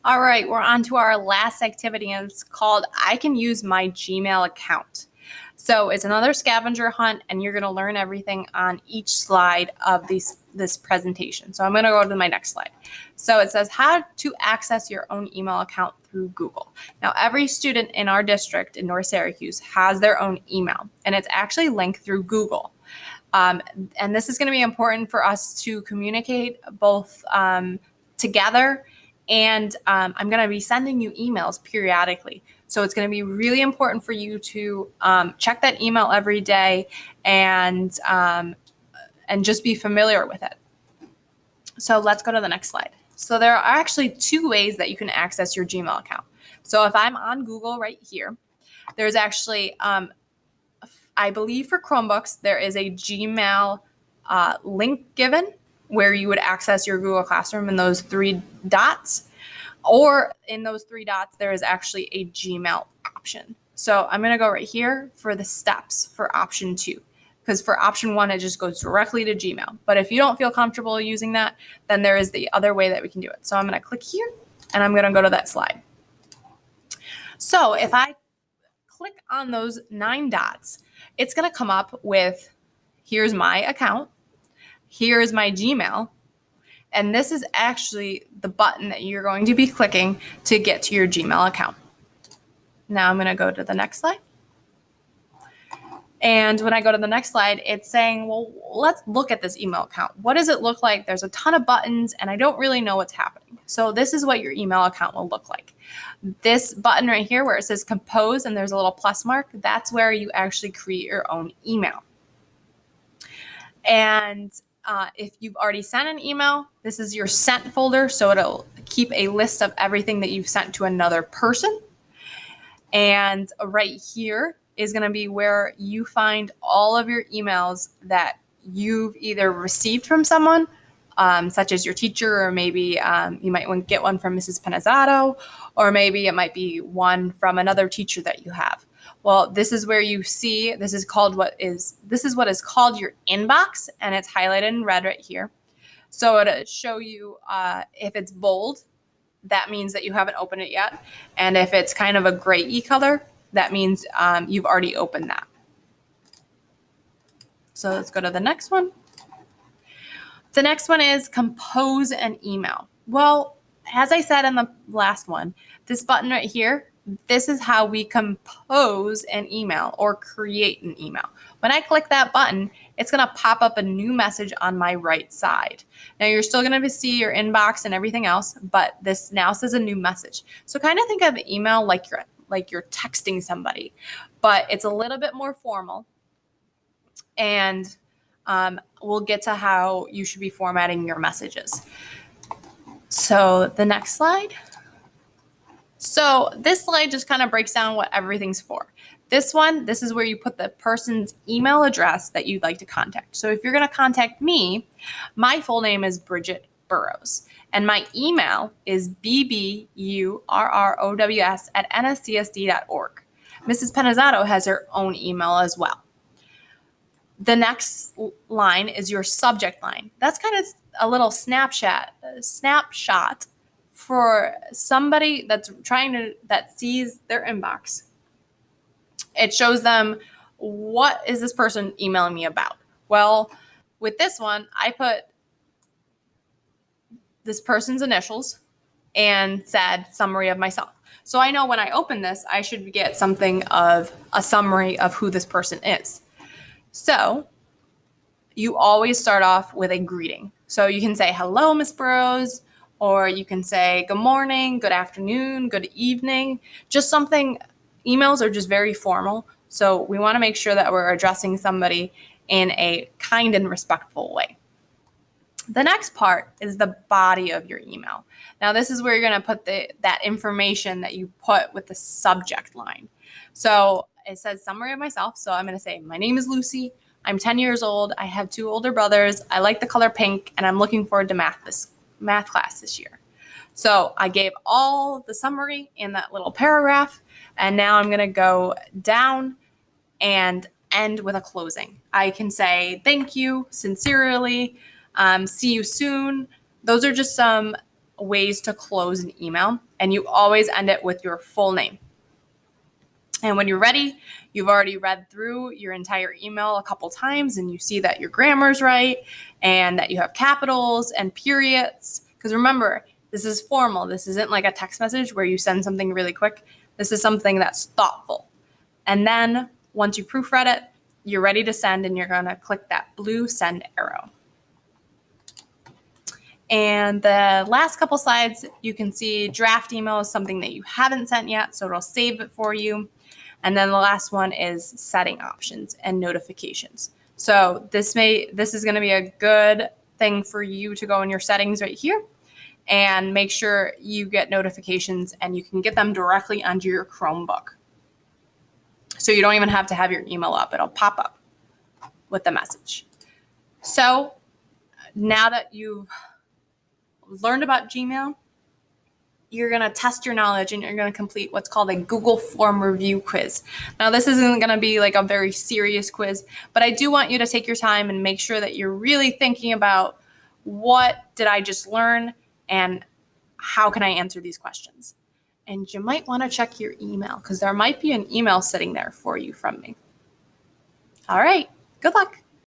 All right, we're on to our last activity, and it's called I Can Use My Gmail Account. So it's another scavenger hunt, and you're going to learn everything on each slide of this presentation. So I'm going to go to my next slide. So it says how to access your own email account through Google. Now, every student in our district in North Syracuse has their own email, and it's actually linked through Google. And this is going to be important for us to communicate both together, and I'm going to be sending you emails periodically. So it's going to be really important for you to check that email every day and just be familiar with it. So let's go to the next slide. So there are actually two ways that you can access your Gmail account. So if I'm on Google right here, there's actually I believe for Chromebooks, there is a Gmail link given where you would access your Google Classroom in those three dots. Or in those three dots, there is actually a Gmail option. So I'm going to go right here for the steps for option 2. Because for option 1, it just goes directly to Gmail. But if you don't feel comfortable using that, then there is the other way that we can do it. So I'm going to click here, and I'm going to go to that slide. So if I click on those 9 dots, it's going to come up with, here's my account, here's my Gmail, and this is actually the button that you're going to be clicking to get to your Gmail account. Now I'm going to go to the next slide. And when I go to the next slide, it's saying, well, let's look at this email account. What does it look like? There's a ton of buttons, and I don't really know what's happening. So this is what your email account will look like. This button right here where it says compose and there's a little plus mark, that's where you actually create your own email. And if you've already sent an email, this is your sent folder. So it'll keep a list of everything that you've sent to another person. And right here is going to be where you find all of your emails that you've either received from someone, such as your teacher, or maybe you might get one from Mrs. Penizzato, or maybe it might be one from another teacher that you have. Well, this is where you see, this is what is called your inbox, and it's highlighted in red right here. So it'll show you if it's bold, that means that you haven't opened it yet. And if it's kind of a gray color, that means you've already opened that. So let's go to the next one. The next one is compose an email. Well, as I said in the last one, this button right here, this is how we compose an email or create an email. When I click that button, it's going to pop up a new message on my right side. Now you're still going to see your inbox and everything else, but this now says a new message. So kind of think of email like you're texting somebody, but it's a little bit more formal. And we'll get to how you should be formatting your messages. So the next slide. So this slide just kind of breaks down what everything's for. This is where you put the person's email address that you'd like to contact. So if you're going to contact me, my full name is Bridget Burrows, and my email is bburrows@nscsd.org. Mrs. Penizzato has her own email as well. The next line is your subject line. That's kind of a little snapshot for somebody that sees their inbox. It shows them, what is this person emailing me about? Well, with this one, I put this person's initials and said summary of myself. So I know when I open this, I should get something of a summary of who this person is. So you always start off with a greeting. So you can say, hello, Miss Burrows, or you can say good morning, good afternoon, good evening, just something. Emails are just very formal. So we want to make sure that we're addressing somebody in a kind and respectful way. The next part is the body of your email. Now, this is where you're going to put that information that you put with the subject line. So it says summary of myself. So I'm going to say, my name is Lucy. I'm 10 years old. I have 2 older brothers. I like the color pink, and I'm looking forward to math class this year. So I gave all the summary in that little paragraph, and now I'm going to go down and end with a closing. I can say, thank you, sincerely, see you soon. Those are just some ways to close an email, and you always end it with your full name. And when you're ready, you've already read through your entire email a couple times and you see that your grammar's right and that you have capitals and periods. Because remember, this is formal. This isn't like a text message where you send something really quick. This is something that's thoughtful. And then once you proofread it, you're ready to send, and you're going to click that blue send arrow. And the last couple slides, you can see draft email is something that you haven't sent yet, so it'll save it for you. And then the last one is setting options and notifications. So this is going to be a good thing for you to go in your settings right here and make sure you get notifications, and you can get them directly onto your Chromebook. So you don't even have to have your email up. It'll pop up with the message. So now that you've learned about Gmail, you're going to test your knowledge and you're going to complete what's called a Google Form Review quiz. Now, this isn't going to be like a very serious quiz, but I do want you to take your time and make sure that you're really thinking about what did I just learn and how can I answer these questions. And you might want to check your email because there might be an email sitting there for you from me. All right, good luck.